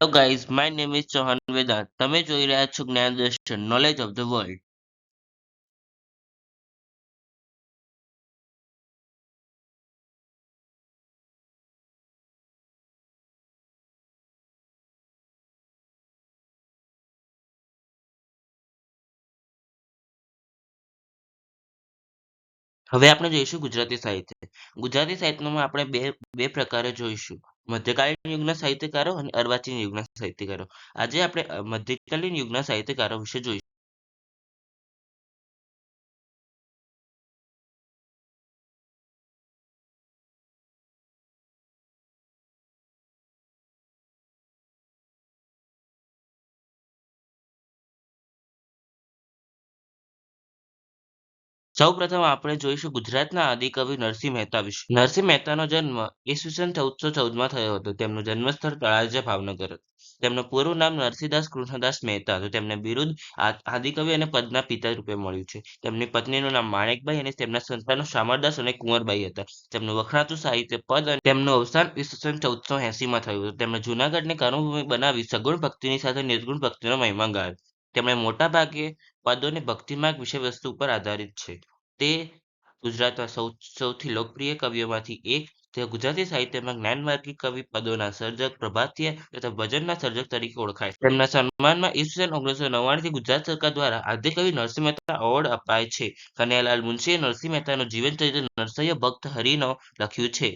Hello guys, my name is Chauhan Vedant. તમે જોઈ રહ્યા છો જ્ઞાન દર્શન, નોલેજ ઓફ ધ વર્લ્ડ. હવે આપણે જોઈશું ગુજરાતી સાહિત્ય. ગુજરાતી સાહિત્યમાં આપણે બે પ્રકારે જોઈશું: મધ્યકાલીન યુગના સાહિત્યકારો અને અર્વાચીન યુગના સાહિત્યકારો. આજે આપણે મધ્યકાલીન યુગના સાહિત્યકારો વિશે જોઈશું. સૌપ્રથમ આપણે જોઈશું ગુજરાતના આદિકવિ નરસિંહ મહેતા વિશે. નરસિંહ મહેતાનો જન્મ ઈસવીસન 1414માં થયો હતો. તેમનું જન્મસ્થળ તળાજા, ભાવનગર હતું. તેમનું પૂરું નામ નરસિંહદાસ કૃષ્ણદાસ મહેતા હતું. તેમને બિરુદ આદિકવિ અને પદના પિતા રૂપે મળ્યું છે. તેમની પત્નીનું નામ માણેકબાઈ અને તેમના સંતાનો શામળદાસ અને કુંવરબાઈ હતા. તેમનું વખણાતું સાહિત્ય પદ અને તેમનું અવસાન ઈસવીસન 1480માં થયું હતું. તેમણે જૂનાગઢને કર્મભૂમિ બનાવી સગુણ ભક્તિની સાથે નિર્ગુણ ભક્તિનો મહિમા ગાયો. તેમણે મોટા ભાગે પદોને ભક્તિમાર્ગ વિષયવસ્તુ ઉપર આધારિત છે. તે ગુજરાતના સૌથી લોકપ્રિય કવિઓમાંથી એક. તે ગુજરાતી સાહિત્યમાં જ્ઞાનમાર્ગી કવિ, પદોના સર્જક, પ્રભાતિયા તથા ભજનના સર્જક તરીકે ઓળખાય છે. તેમના સન્માનમાં ઈસવીસન 1999થી ગુજરાત સરકાર દ્વારા આદ્યકવિ નરસિંહ મહેતા એવોર્ડ અપાય છે. કનૈયાલાલ મુનશીએ નરસિંહ મહેતાનું જીવન ચરિત્ર નરસૈયા ભક્ત હરિનો લખ્યું છે.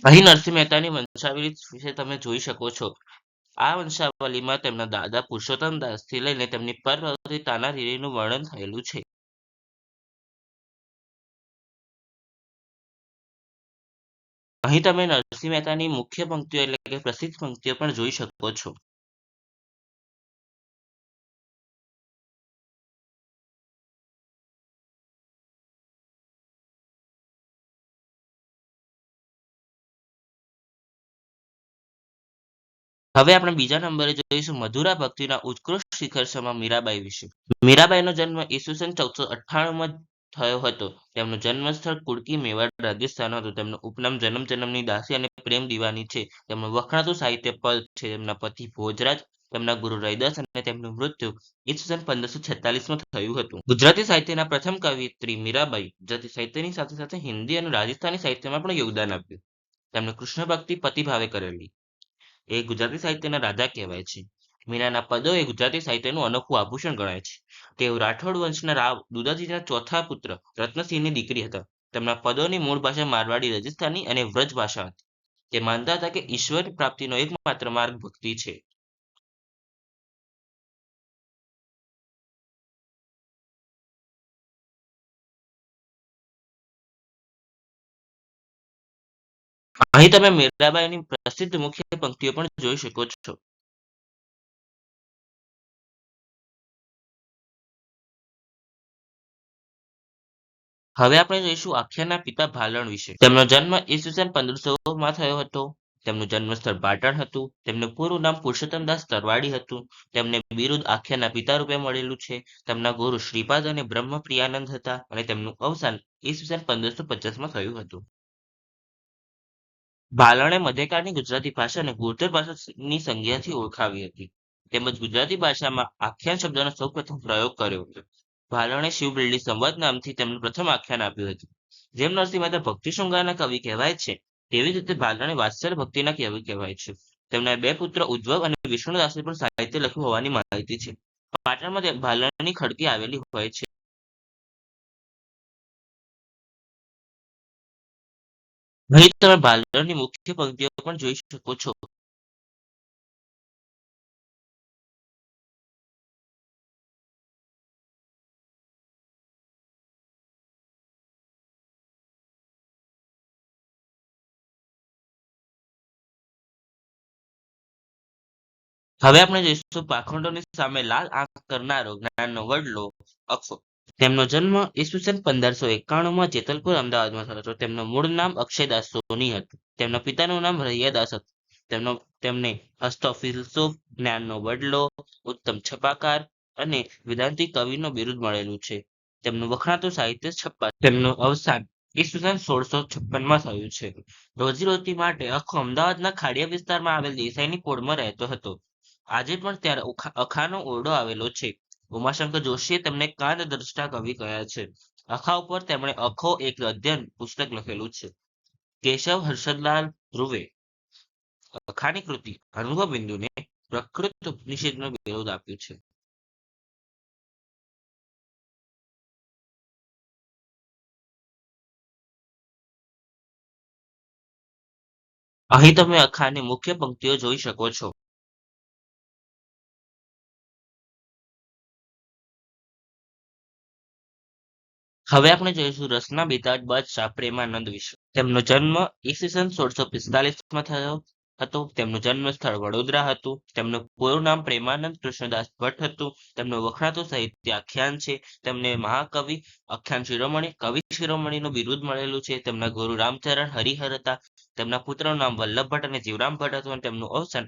અહીં નરસિંહ મહેતાની વંશાવલી વિશે તમે જોઈ શકો છો. આ વંશાવલીમાં તેમના દાદા પુરુષોત્તમ દાસથી લઈને તેમની પરવર્તી તાનારીરીનું વર્ણન થયેલું છે. અહીં તમે નરસિંહ મહેતાની મુખ્ય પંક્તિઓ એટલે કે પ્રસિદ્ધ પંક્તિઓ પણ જોઈ શકો છો. હવે આપણે બીજા નંબરે જોઈશું મધુરા ભક્તિના ઉત્કૃષ્ટ શિખરસમા મીરાબાઈ વિશે. મીરાબાઈનો જન્મ ઈસવીસન 1498માં થયો હતો. તેમનું જન્મસ્થળ કુડકી, મેવાડ, રાજસ્થાન હતું. તેમનું ઉપનામ જન્મ જન્મની દાસી અને પ્રેમ દીવાની છે. તેમનું વખણાતું સાહિત્ય પદ છે. તેમના પતિ ભોજરાજ, તેમના ગુરુ રૈદાસ અને તેમનું મૃત્યુ ઈસવીસન 1546માં થયું હતું. ગુજરાતી સાહિત્યના પ્રથમ કવિયત્રી મીરાબાઈ ગુજરાતી સાહિત્યની સાથે સાથે હિન્દી અને રાજસ્થાની સાહિત્યમાં પણ યોગદાન આપ્યું. તેમણે કૃષ્ણ ભક્તિ પતિભાવે કરેલી. એ ગુજરાતી સાહિત્યના રાજા કહેવાય છે. મીરાના પદો એ ગુજરાતી સાહિત્યનું અનોખું આભૂષણ ગણાય છે. તેઓ રાઠોડ વંશના રાવ દુદાજીના ચોથા પુત્ર રત્નસિંહની દીકરી હતા. તેમના પદોની મૂળ ભાષા મારવાડી, રાજસ્થાની અને વ્રજ ભાષા હતી. તે માનતા હતા કે ઈશ્વર પ્રાપ્તિનો એકમાત્ર માર્ગ ભક્તિ છે. અહીં તમે મીરાબાઈની પ્રસિદ્ધ મુખ્ય પંક્તિઓ પણ જોઈ શકો છો. હવે આપણે જોઈશું આખ્યાનના પિતા ભાલણ વિશે. તેમનો જન્મ ઈસવીસન 1500માં થયો હતો. તેમનું જન્મસ્થળ પાટણ હતું. તેમનું પૂરું નામ પુરુષોત્તમદાસ તરવાડી હતું. તેમને બિરુદ આખ્યાનના પિતા રૂપે મળેલું છે. તેમના ગુરુ શ્રીપાદ અને બ્રહ્મપ્રિયાનંદ હતા અને તેમનું અવસાન ઈસવીસન 1550માં થયું હતું. ભાલણે મધ્યકાળની ગુજરાતી ભાષાને ગુર્જર ભાષાની સંજ્ઞાથી ઓળખાવી હતી. તેમજ ગુજરાતી ભાષામાં આખ્યાન શબ્દનો સૌપ્રથમ પ્રયોગ કર્યો હતો. ભાલણે શિવબિરડી સંવાદ નામથી તેમનું પ્રથમ આખ્યાન આપ્યું હતું. જેમ નરસિંહ મહેતા ભક્તિ શૃંગારના કવિ કહેવાય છે, તેવી જ રીતે ભાલણે વાત્સલ્ય ભક્તિના કવિ કહેવાય છે. તેમના બે પુત્ર ઉદ્ભવ અને વિષ્ણુદાસે પણ સાહિત્ય લખ્યું હોવાની માહિતી છે. પાટણમાં ભાલણની ખડકી આવેલી હોય છે. અહીં તમે ભાલણની મુખ્ય પંક્તિઓ પણ જોઈ શકો છો. હવે આપણે જોઈશું પાખંડોની સામે લાલ આંખ કરનારો જ્ઞાનનો વડલો અખો. તેમનો જન્મ ઈસવીસન 1591માં જેતલપુર અમદાવાદમાં થયો હતો. તેમનું મૂળ નામ અક્ષયદાસ સોની હતું. તેમના પિતાનું નામ રૈયાદાસ હતું. તેમને હસ્તો જ્ઞાનનો વડલો, ઉત્તમ છપાકાર અને વેદાંતિક કવિનો બિરુદ મળેલું છે. તેમનું વખણાતું સાહિત્ય છપ્પા. તેમનું અવસાન ઈસવીસન 1656માં થયું છે. રોજીરોટી માટે અખો અમદાવાદના ખાડિયા વિસ્તારમાં આવેલ દેસાઈની પોળમાં રહેતો હતો. આજે પણ ત્યાં અખાનો ઓરડો આવેલો છે. ઉમાશંકર જોશીએ તેમને કાંત દ્રષ્ટા કવિ કહ્યા છે. અખા ઉપર તેમણે અખો એક અધ્યયન પુસ્તક લખેલું છે. કેશવ હર્ષદલાલ ધ્રુવે અખાની કૃતિ અનુભવ બિંદુને પ્રકૃત ઉપનિષદનું બિરુદ આપ્યું છે. અહીં તમે અખાની મુખ્ય પંક્તિઓ જોઈ શકો છો. હવે આપણે જોઈશું રસના બેતાજ બાદશાહ પ્રેમાનંદ વિશે. તેમનો જન્મ ઈસવીસન 1645માં થયો હતો. તેમનું જન્મ સ્થળ વડોદરા હતું. તેમનું પૂરું નામ પ્રેમાનંદ કૃષ્ણદાસ ભટ્ટ હતું. તેમનું વખણાતું સાહિત્ય આખ્યાન છે. તેમને મહાકવિ, આખ્યાન શિરોમણી, કવિ શિરોમણીનું બિરુદ મળેલું છે. તેમના ગુરુ રામચરણ હરિહર હતા. તેમના પુત્રનું નામ વલ્લભ ભટ્ટ અને જીવરામ ભટ્ટ હતું અને તેમનું અવસાન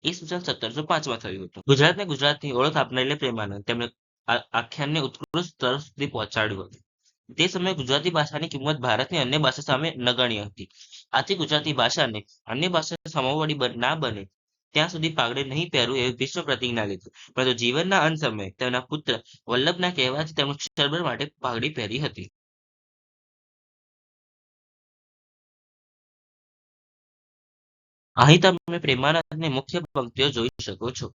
ઈસવીસન 1705માં થયું હતું. ગુજરાતને ગુજરાતની ઓળખ આપનારી પ્રેમાનંદ તેમણે આખ્યાનને ઉત્કૃષ્ટ સ્તર સુધી પહોંચાડ્યું હતું. તે સમયે ગુજરાતી ભાષાની કિંમત ભારતની અન્ય ભાષા સામે નગણ્ય હતી. આથી ગુજરાતી ભાષાને અન્ય ભાષા સમોવડી ના બને ત્યાં સુધી પાઘડી નહીં પહેરવું એવી ભીષ્મ પ્રતિજ્ઞા લીધી. પરંતુ જીવનના અંત સમયે તેમના પુત્ર વલ્લભના કહેવાથી તેમણે ક્ષણભર માટે પાઘડી પહેરી હતી. અહીં તમે પ્રેમાનંદની મુખ્ય પંક્તિઓ જોઈ શકો છો.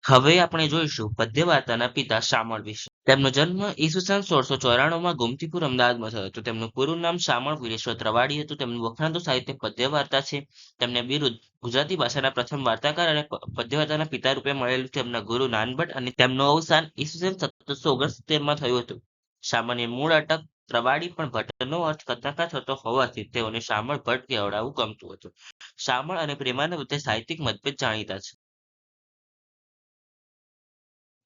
હવે આપણે જોઈશું પદ્ય વાર્તાના પિતા શામળ વિશે. તેમનો જન્મ ઈસવીસન 1694માં ગોમતીપુર અમદાવાદમાં થયો હતો. તેમનું પૂરું નામ શામળ વીરેશ્વર ત્રવાડી હતું. તેમનું વખણાતું સાહિત્ય પદ્ય વાર્તા છે. તેમને બિરુદ ગુજરાતી ભાષાના પ્રથમ વાર્તાકાર અને પદ્ય વાર્તાના પિતા રૂપે મળેલું છે. તેમના ગુરુ નાનભટ્ટ અને તેમનું અવસાન ઈસવીસન 1769માં થયું હતું. સામાન્ય મૂળ અટક ત્રવાડી પણ ભટ્ટનો અર્થ કથાકાર થતો હોવાથી તેઓને શામળ ભટ્ટ કહેવડાવવું ગમતું હતું. શામળ અને પ્રેમાનંદ વચ્ચે સાહિત્યિક મતભેદ જાણીતા છે.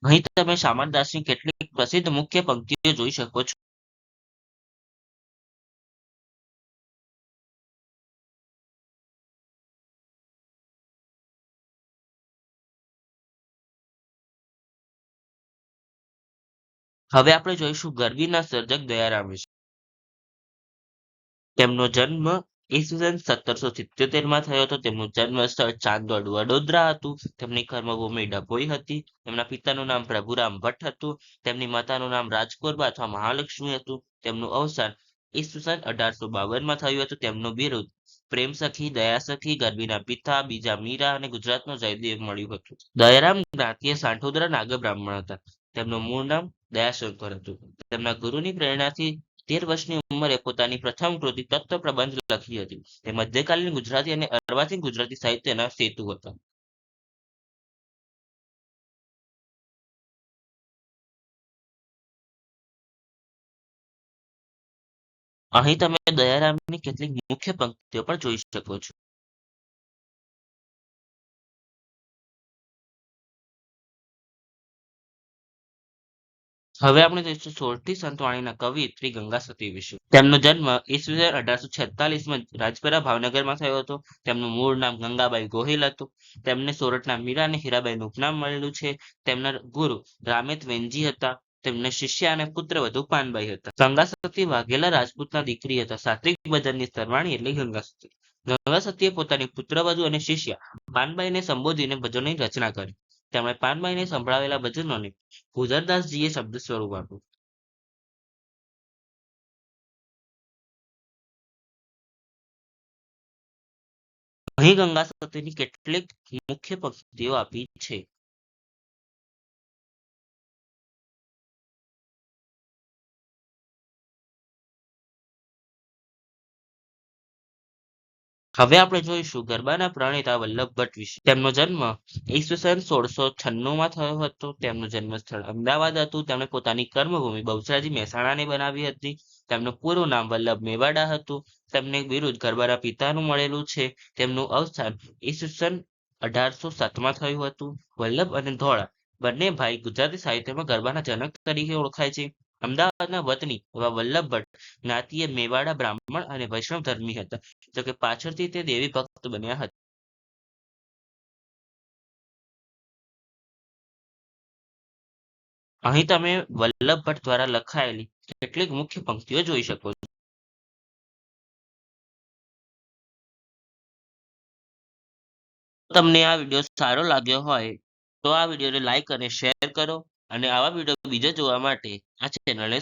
અહીં તમે શામળદાસની કેટલીક પ્રસિદ્ધ મુખ્ય પંક્તિઓ જોઈ શકો છો. હવે આપણે જોઈશું ગરબીના સર્જક દયારામ વિશે. તેમનો જન્મ ઈસવીસન 1777માં થયો હતો. તેમનું જન્મ સ્થળ ચાંદોડ વડોદરા હતું. તેમની કર્મભૂમિ ડભોઈ હતી. તેમના પિતાનું નામ પ્રભુરામ ભટ્ટ હતું. તેમની માતાનું નામ રાજકોરબા અથવા મહાલક્ષ્મી હતું. તેમનું અવસાન ઈસવીસન 1852માં થયું હતું. તેમનું બિરુદ પ્રેમ સખી, દયા સખી, ગરબીના પિતા, બીજા મીરા અને ગુજરાતનો જયદેવ મળ્યું હતું. દયારામ જ્ઞાતિય સાંઠોદરા નાગર બ્રાહ્મણ હતા. તેમનું મૂળ નામ દયાશંકર હતું. તેમના ગુરુની પ્રેરણાથી 13 વર્ષની ઉંમરે પોતાની પ્રથમ કૃતિ તત્વ પ્રબંધ લખી હતી. તે મધ્યકાલીન ગુજરાતી અને અર્વાચીન ગુજરાતી સાહિત્યના સેતુ હતા. અહીં તમે દયારામની કેટલીક મુખ્ય પંક્તિઓ પણ જોઈ શકો છો. હવે આપણે જોઈશું સોરઠી સંતવાણીના કવિયત્રી ગંગા સતી વિશે. તેમનો જન્મ ઈસવીસન 1846માં રાજપરા ભાવનગરમાં થયો હતો. તેમનું મૂળ નામ ગંગાબાઈ ગોહિલ હતું. તેમને સોરઠના મીરા અને હીરાબાઈનું ઉપનામ મળેલું છે. તેમના ગુરુ રામેત વેનજી હતા. તેમને શિષ્ય અને પુત્ર વધુ પાનબાઈ હતા. ગંગા સતી વાઘેલા રાજપૂતના દીકરી હતા. સાત્વિક ભજનની સરવાણી એટલે ગંગા સતી. ગંગા સતીએ પોતાની પુત્રવધુ અને શિષ્ય પાનબાઈને સંબોધીને ભજનોની રચના કરી. તેમણે પાનબાઈને સંભળાવેલા ભજનોને ભુજરદાસજીએ શબ્દ સ્વરૂપ આપ્યું. અહીં ગંગા સતીની કેટલીક મુખ્ય પંક્તિઓ આપી છે. હવે આપણે જોઈશું ગરબાના પ્રણેતા વલ્લભ ભટ્ટ વિશે. તેમનો જન્મ ઈસવીસન 1696માં થયો હતો. તેમનું જન્મસ્થળ અમદાવાદ હતું. તેમણે પોતાની કર્મભૂમિ બહુચરાજી મહેસાણાને બનાવી હતી. તેમનું પૂરું નામ વલ્લભ મેવાડા હતું. તેમને બિરુદ ગરબાના પિતાનું મળેલું છે. તેમનું અવસાન ઈસવીસન 1807માં થયું હતું. વલ્લભ અને ધોળા બંને ભાઈ ગુજરાતી સાહિત્યમાં ગરબાના જનક તરીકે ઓળખાય છે. અમદાવાદના વતની એવા વલ્લભ ભટ્ટ જ્ઞાતિએ મેવાડા બ્રાહ્મણ અને વૈષ્ણવ ધર્મી હતા. જોકે પાછળથી તે દેવી ભક્ત બન્યા હતા. અહીં તમે વલ્લભ ભટ્ટ દ્વારા લખાયેલી કેટલીક મુખ્ય પંક્તિઓ જોઈ શકો છો. તમને આ વિડીયો સારો લાગ્યો હોય તો આ વિડીયોને લાઈક અને શેર કરો અને આવા વિડીયો બીજા જોવા માટે આ ચેનલને